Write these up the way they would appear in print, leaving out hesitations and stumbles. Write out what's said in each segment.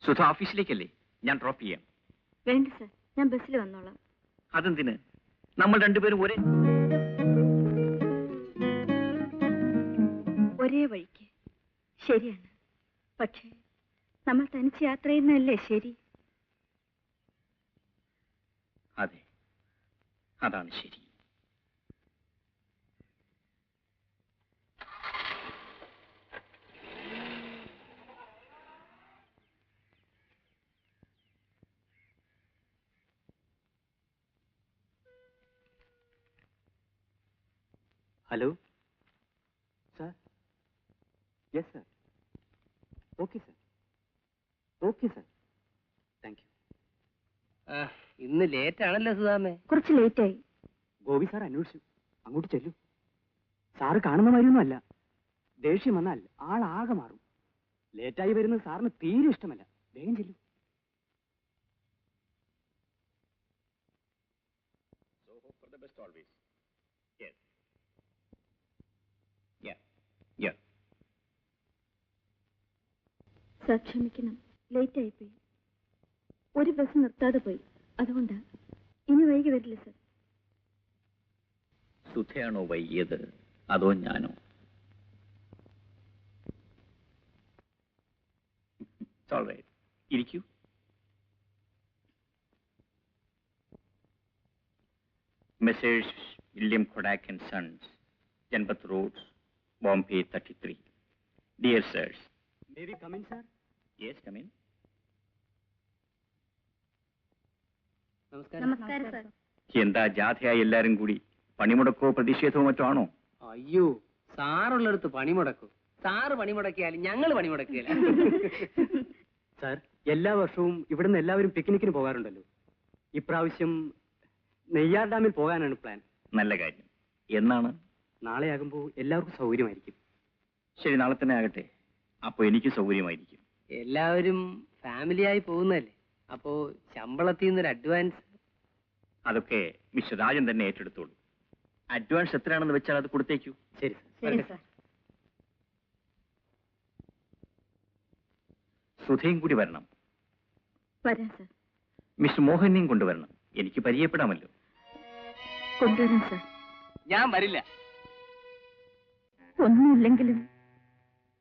സുധ ഓഫീസിലേക്കല്ലേ? ഞാൻ ഡ്രോപ്പ് ചെയ്യാം. വേണ്ട സർ, ഞാൻ ബസ്സിൽ വന്നോളാം. അതെന്തിന്? നമ്മൾ രണ്ടുപേരും ഒരേ വഴിക്ക്. ശരിയാണ്, പക്ഷേ നമ്മൾ തനിച്ച് യാത്ര ചെയ്യുന്നതല്ലേ ശരി? അതെ, അതാണ് ശരി. Hello sir. Yes sir. Okay sir. Okay sir. Thank you. ഇന്ന് ലേറ്റ് ആണല്ലോ സുധാമേ? കുറച്ച് ലേറ്റായി. ഗോപി സാർ അന്വേഷിച്ചു. അങ്ങോട്ട് ചെല്ലു. സാറ് കാണുന്ന മാതിരിയൊന്നും അല്ല. ദേഷ്യം വന്നാൽ ആളാകെ മാറും. ലേറ്റായി വരുന്നത് സാറിന് തീരെ ഇഷ്ടമല്ല. വേഗം ചെല്ലു. സർ ക്ഷമിക്കണം, ലേറ്റ് ആയിപ്പോയി. ഒരു ബസ് നിർത്താതെ പോയി, അതുകൊണ്ടാ. ഇനി വൈകി വരില്ല സർ. സുധയാണോ വൈകിയത് അതോ ഞാനോ? ഇരിക്കൂ. Messrs William Kodak and sons, Janpath road, Bombay 33. Dear sirs. May we come in, sir? Yes, come in. നമസ്കാരം സർ. എന്താ ജാഥയായി എല്ലാരും കൂടി? പണിമുടക്കോ പ്രതിഷേധമോ മറ്റോ ആണോ? അയ്യോ, സാറുള്ളടുത്ത് പണിമുടക്കും. സാറ് പണിമുടക്കിയാലും ഞങ്ങൾ പണിമുടക്കിയല്ല. സാർ, എല്ലാ വർഷവും ഇവിടുന്ന് എല്ലാവരും പിക്നിക്കിന് പോകാറുണ്ടല്ലോ. ഇപ്രാവശ്യം നെയ്യാർ ഡാമിൽ പോകാനാണ് പ്ലാൻ. നല്ല കാര്യം. എന്നാണ്? നാളെയാകുമ്പോൾ എല്ലാവർക്കും സൗകര്യമായിരിക്കും. ശരി, നാളെ തന്നെ ആകട്ടെ. അപ്പൊ എനിക്ക് സൗകര്യമായിരിക്കും. എല്ലാവരും ഫാമിലിയായി പോകുന്നല്ലേ, അപ്പോ ശമ്പളത്തിൽ നിന്നൊരു അഡ്വാൻസ്. അതൊക്കെ മിസ്റ്റർ രാജൻ തന്നെ ഏറ്റെടുത്തോളൂ. അഡ്വാൻസ് എത്രയാണെന്ന് വെച്ചാൽ അത് കൊടുത്തേക്കൂ. ശരി ശരി സർ. സുധയും കൂടി വരണം. വരാം സർ. മിസ്റ്റർ മോഹനെയും കൊണ്ടുവരണം. എനിക്ക് പരിചയപ്പെടാമല്ലോ. കൊണ്ടുവരാം സർ. ഞാൻ വരില്ല. ഒന്നുമില്ലെങ്കിലും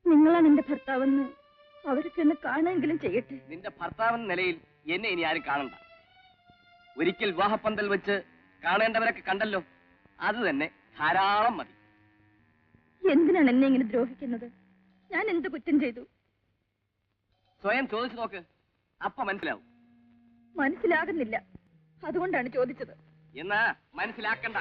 നിങ്ങളാണ് എന്റെ ഭർത്താവെന്ന് അവർക്ക് എന്നെ കാണുമെങ്കിലും ചെയ്യട്ടെ. നിന്റെ ഭർത്താവെന്ന നിലയിൽ എന്നെ ഇനി ആരും കാണണ്ട. ഒരിക്കൽ വിവാഹപ്പന്തൽ വെച്ച് കാണേണ്ടവരൊക്കെ കണ്ടല്ലോ, അത് തന്നെ ധാരാളം മതി. എന്തിനാണ് എന്നെ ഇങ്ങനെ ദ്രോഹിക്കുന്നത്? ഞാൻ എന്ത് കുറ്റം ചെയ്തു? സ്വയം ചോദിച്ചു നോക്ക്, അപ്പ മനസ്സിലാവും. മനസ്സിലാകുന്നില്ല, അതുകൊണ്ടാണ് ചോദിച്ചത്. എന്നാ മനസ്സിലാക്കണ്ട.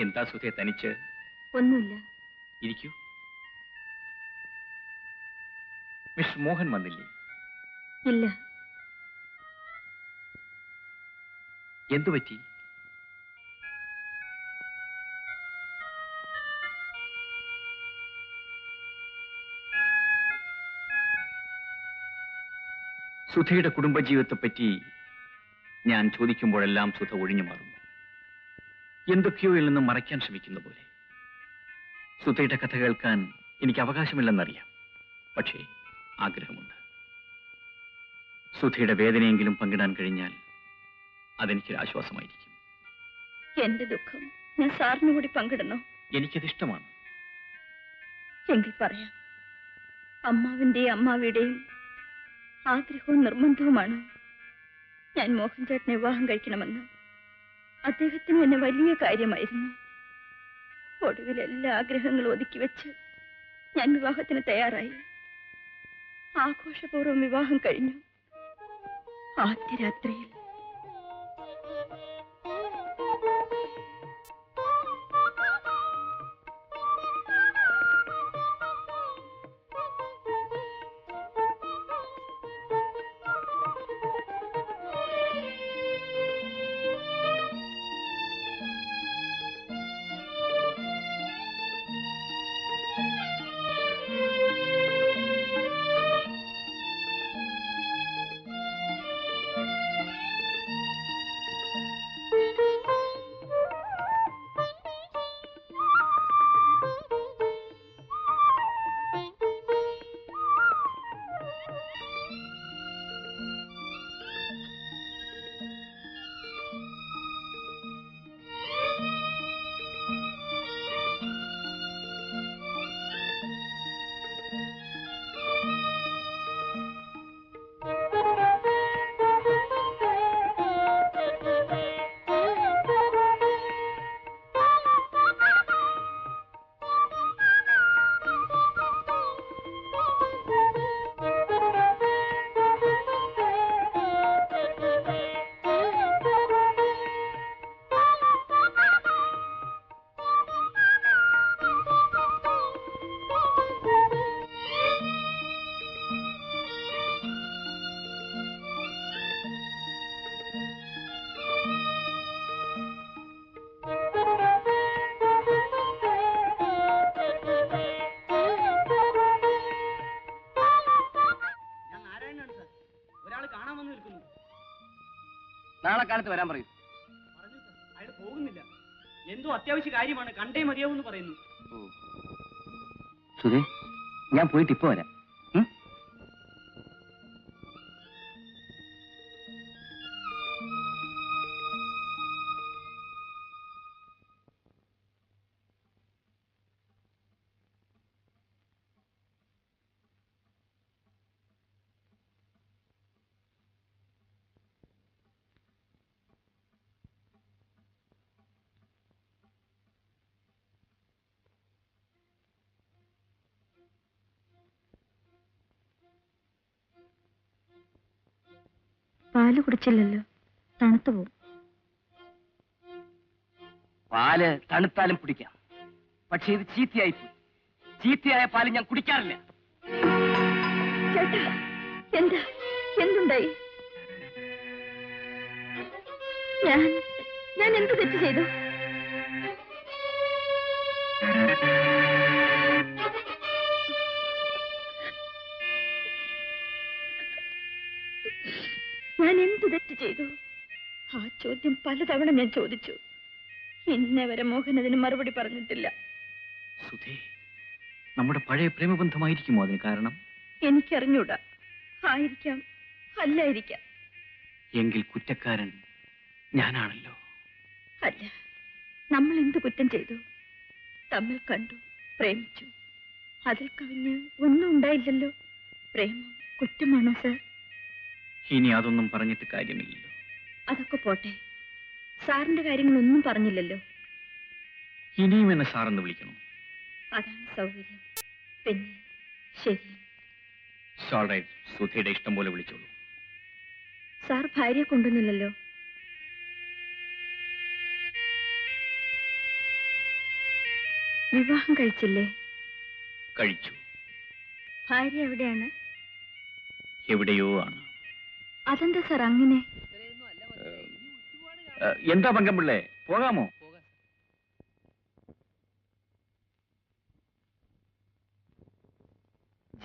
എന്താ സുധയെ തനിച്ച്? ഒന്നുമില്ല. ഇരിക്കൂ. മിസ്റ്റർ മോഹൻ വന്നില്ലേ? ഇല്ല. എന്തു പറ്റി? സുധയുടെ കുടുംബജീവിതത്തെപ്പറ്റി ഞാൻ ചോദിക്കുമ്പോഴെല്ലാം സുധ ഒഴിഞ്ഞു മാറുന്നു. എന്തൊക്കെയോ ഇതിൽ നിന്നും മറയ്ക്കാൻ ശ്രമിക്കുന്ന പോലെ. സുധയുടെ കഥ കേൾക്കാൻ എനിക്ക് അവകാശമില്ലെന്നറിയാം, പക്ഷേ ആഗ്രഹമുണ്ട്. സുധയുടെ വേദനയെങ്കിലും പങ്കിടാൻ കഴിഞ്ഞാൽ അതെനിക്കൊരു ആശ്വാസമായിരിക്കും. എന്റെ ദുഃഖം ഞാൻ സാറിന് കൂടി പങ്കിടണോ? എനിക്കതിഷ്ടമാണ്. എങ്കിൽ പറയാം. അമ്മാവിന്റെയും അമ്മാവിയുടെയും ആഗ്രഹവും നിർബന്ധവുമാണ് ഞാൻ മോഹൻ ചേട്ടനെ വിവാഹം കഴിക്കണമെന്ന്. അദ്ദേഹത്തിന് എന്നെ വലിയ കാര്യമായിരുന്നു. ഒടുവിൽ എല്ലാ ആഗ്രഹങ്ങളും ഒതുക്കി വെച്ച് ഞാൻ വിവാഹത്തിന് തയ്യാറായി. ആഘോഷപൂർവ്വം വിവാഹം കഴിഞ്ഞു. ആദ്യ രാത്രിയിൽ നാളെ കാലത്ത് വരാൻ പറയൂ. അയാൾ പോകുന്നില്ല. എന്തോ അത്യാവശ്യ കാര്യമാണ്, കണ്ടേ മതിയാവൂന്ന് പറയുന്നു. സുധേ, ഞാൻ പോയിട്ട് ഇപ്പൊ വരാം. പാല് കുടിച്ചില്ലല്ലോ, തണുത്തു പോവും. പാല് തണുത്താലും കുടിക്കാം, പക്ഷെ ഇത് ചീത്തയായി പോയി. ചീത്തയായ പാല് ഞാൻ കുടിക്കാറില്ല. ചേട്ടാ, എന്താ എന്തുണ്ടായി? ഞാൻ എന്ത് തെറ്റ് ചെയ്തു? ഞാൻ എന്ത് തെറ്റ് ചെയ്തു? ആ ചോദ്യം പലതവണ ഞാൻ ചോദിച്ചു. ഇന്നേ വരെ മോഹൻ അതിന് മറുപടി പറഞ്ഞിട്ടില്ല. സുധേ, നമ്മുടെ പഴയ പ്രേമബന്ധമായിരിക്കുമോ അതിന് കാരണം? എനിക്കറിഞ്ഞൂടാ. ആയിരിക്കാം, അല്ലായിരിക്കാം. എങ്കിൽ കുറ്റക്കാരൻ ഞാനാണല്ലോ. അല്ല, നമ്മൾ എന്ത് കുറ്റം ചെയ്തു? തമ്മിൽ കണ്ടു, പ്രേമിച്ചു. അതിൽ കവിഞ്ഞ് ഒന്നും ഉണ്ടായില്ലല്ലോ. പ്രേമം കുറ്റമാണോ സാർ? ഇനി അതൊന്നും പറഞ്ഞിട്ട് കാര്യമില്ലല്ലോ. അതൊക്കെ പോട്ടെ, സാറിന്റെ കാര്യങ്ങളൊന്നും പറഞ്ഞില്ലല്ലോ. ഇനിയും എന്നെ സാറെന്ന് വിളിക്കണം. അതാണ് സൗകര്യം. പിന്നെ ശരി, സുധയുടെ ഇഷ്ടം പോലെ വിളിച്ചോളൂ. സാർ ഭാര്യയെ കൊണ്ടുവന്നില്ലല്ലോ. വിവാഹം കഴിച്ചില്ലേ? കഴിച്ചു. ഭാര്യ എവിടെയാണ്? എവിടെയോ ആണ്. അതെന്താ സാർ അങ്ങനെ? എന്താ പങ്കമ്പിള്ളേ, പോകാമോ?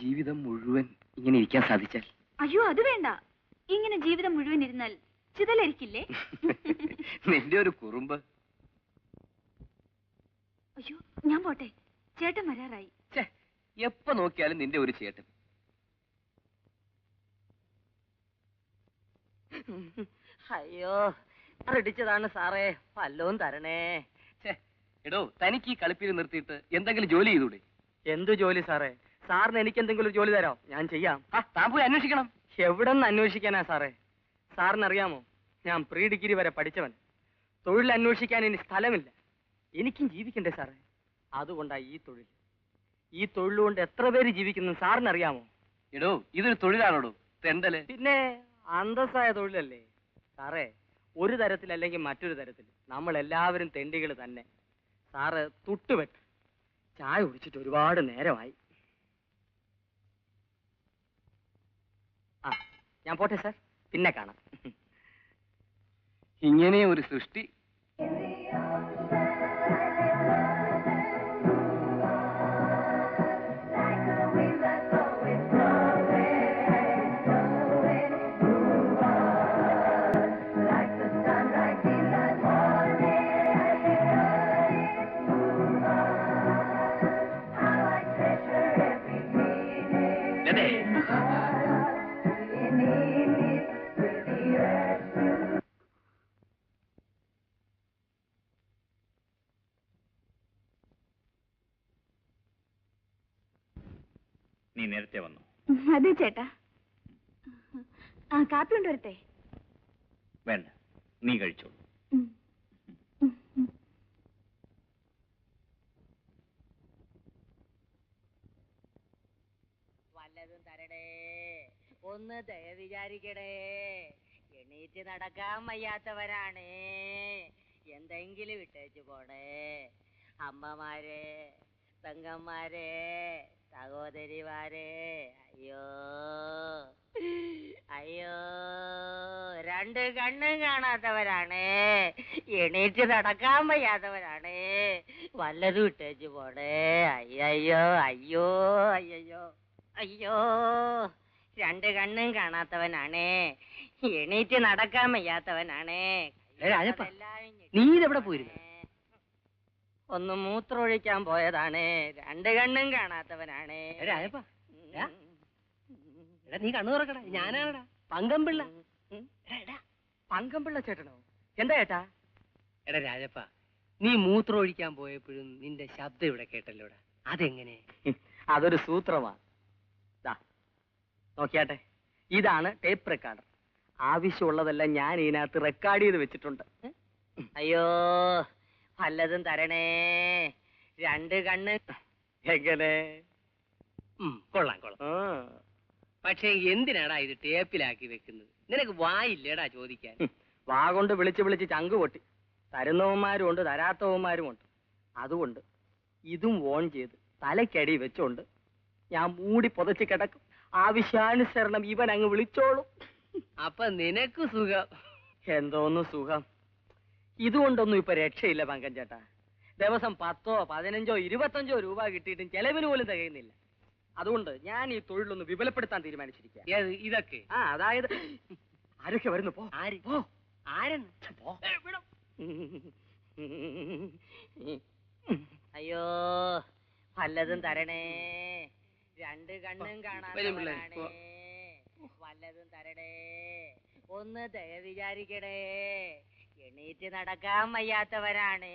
ജീവിതം മുഴുവൻ ഇങ്ങനെ ഇരിക്കാൻ സാധിച്ചാൽ? അയ്യോ, അത് വേണ്ട. ഇങ്ങനെ ജീവിതം മുഴുവൻ ഇരുന്നാൽ ചിതലരിക്കില്ലേ? നിന്റെ ഒരു കുറുമ്പ്. അയ്യോ, ഞാൻ പോട്ടെ, ചേട്ടൻ വരാറായി. എപ്പോ നോക്കിയാലും നിന്റെ ഒരു ചേട്ടൻ. അയ്യോ, റെഡിച്ചതാണ് സാറേ, വല്ലതും തരണേ. എടോ, തനിക്ക് ഈ കളിപ്പിൽ നിർത്തിയിട്ട് എന്തെങ്കിലും ജോലി ചെയ്തൂടെ? എന്തു ജോലി സാറേ? സാറിന് എനിക്ക് എന്തെങ്കിലും ഒരു ജോലി തരാം, ഞാൻ ചെയ്യാം. താൻ പോയി അന്വേഷിക്കണം. എവിടെ നിന്ന് അന്വേഷിക്കാനാ സാറേ? സാറിനറിയാമോ, ഞാൻ പ്രീ ഡിഗ്രി വരെ പഠിച്ചവൻ. തൊഴിൽ അന്വേഷിക്കാൻ ഇനി സ്ഥലമില്ല. എനിക്കും ജീവിക്കണ്ടേ സാറേ? അതുകൊണ്ടാ ഈ തൊഴിൽ. ഈ തൊഴിലുകൊണ്ട് എത്ര പേര് ജീവിക്കുന്നു സാറിനറിയാമോ? എടോ, ഇതൊരു തൊഴിലാണോടോ? തെണ്ടല്. പിന്നെ അന്തസ്സായ തൊഴിലല്ലേ സാറേ? ഒരു തരത്തിലല്ലെങ്കിൽ മറ്റൊരു തരത്തിൽ നമ്മൾ എല്ലാവരും തെണ്ടികൾ തന്നെ. സാറ് തുട്ടുപെട്ട് ചായ കുടിച്ചിട്ട് ഒരുപാട് നേരമായി. ആ, ഞാൻ പോട്ടെ സാർ, പിന്നെ കാണാം. ഇങ്ങനെ ഒരു സൃഷ്ടി. നീ നേരത്തെ വന്നു. അതെ ചേട്ടാ. ആ കാപ്പി കൊണ്ടുവരട്ടെ? വേണ്ട, നീ കഴിച്ചോളൂ. വല്ലതും തരടേ, ഒന്ന് ദയ വിചാരിക്കടേ. എണീറ്റ് നടക്കാൻ വയ്യാത്തവരാണ്, എന്തെങ്കിലും ഇട്ടേച്ചു പോണേ. അമ്മമാരെ, പെങ്ങന്മാരെ, സഹോദരിമാരെ, അയ്യോ അയ്യോ, രണ്ട് കണ്ണും കാണാത്തവരാണ്, എണീറ്റ് നടക്കാൻ വയ്യാത്തവരാണ്, വല്ലതും ഇട്ടേച്ചു പോണേ. അയ്യോ അയ്യോ അയ്യോ അയ്യോ, രണ്ട് കണ്ണും കാണാത്തവനാണ്, എണീറ്റ് നടക്കാൻ വയ്യാത്തവനാണ്. നീ ഇതെവിടെ പോയിരുന്നു? ഒന്ന് മൂത്രമൊഴിക്കാൻ പോയതാണ്, രണ്ട് കണ്ണും കാണാത്തവനാണ്. നീ കണ്ണു തുറക്കടാ, ഞാനാണടാ പങ്കമ്പിള്ള. പങ്കമ്പിള്ള ചേട്ടനോ? എന്താ ചേട്ടാ? എടാ രാജപ്പ, നീ മൂത്രം ഒഴിക്കാൻ പോയപ്പോഴും നിന്റെ ശബ്ദം ഇവിടെ കേട്ടല്ലോടാ, അതെങ്ങനെ? അതൊരു സൂത്രമാ. നോക്കിയാട്ടെ, ഇതാണ് ടേപ്പ് റെക്കോർഡർ. ആവശ്യമുള്ളതെല്ലാം ഞാൻ ഇതിനകത്ത് റെക്കോർഡ് ചെയ്ത് വെച്ചിട്ടുണ്ട്. അയ്യോ, വല്ലതും തരണേ, രണ്ട് കണ്ണ്. എങ്ങനെ? കൊള്ളാം കൊള്ളാം. പക്ഷെ എന്തിനാടാ ഇത് ടേപ്പിലാക്കി വെക്കുന്നത്? നിനക്ക് വായില്ലേടാ ചോദിക്കാൻ? വാ കൊണ്ട് വിളിച്ച് വിളിച്ച് ചങ്ക് പൊട്ടി. തരുന്നവന്മാരും ഉണ്ട്, തരാത്തവന്മാരും ഉണ്ട്. അതുകൊണ്ട് ഇതും ഓൺ ചെയ്ത് തലക്കടി വെച്ചോണ്ട് ഞാൻ മൂടി പുതച്ച് കിടക്കും. ആവശ്യാനുസരണം ഇവൻ അങ്ങ് വിളിച്ചോളും. അപ്പൊ നിനക്ക് സുഖം. എന്തോന്നു സുഖം? ഇതുകൊണ്ടൊന്നും ഇപ്പൊ രക്ഷയില്ല പങ്കൻ ചേട്ടാ. ദിവസം 10, 15, 25 രൂപ കിട്ടിയിട്ടും ചെലവിന് പോലും തികയുന്നില്ല. അതുകൊണ്ട് ഞാൻ ഈ തൊഴിലൊന്ന് വിപുലപ്പെടുത്താൻ തീരുമാനിച്ചിരിക്കുക. ഇതൊക്കെ അതായത് ആരൊക്കെ വരുന്നു? പോ. ആര്? പോ. ആരെന്ന്? അയ്യോ, വല്ലതും തരണേ, രണ്ട് കണ്ണും കാണാത്തവരാണ്, വല്ലതും തരണേ, ഒന്ന് ദയ വിചാരിക്കണേ. എണീറ്റ് നടക്കാൻ വയ്യാത്തവരാണ്,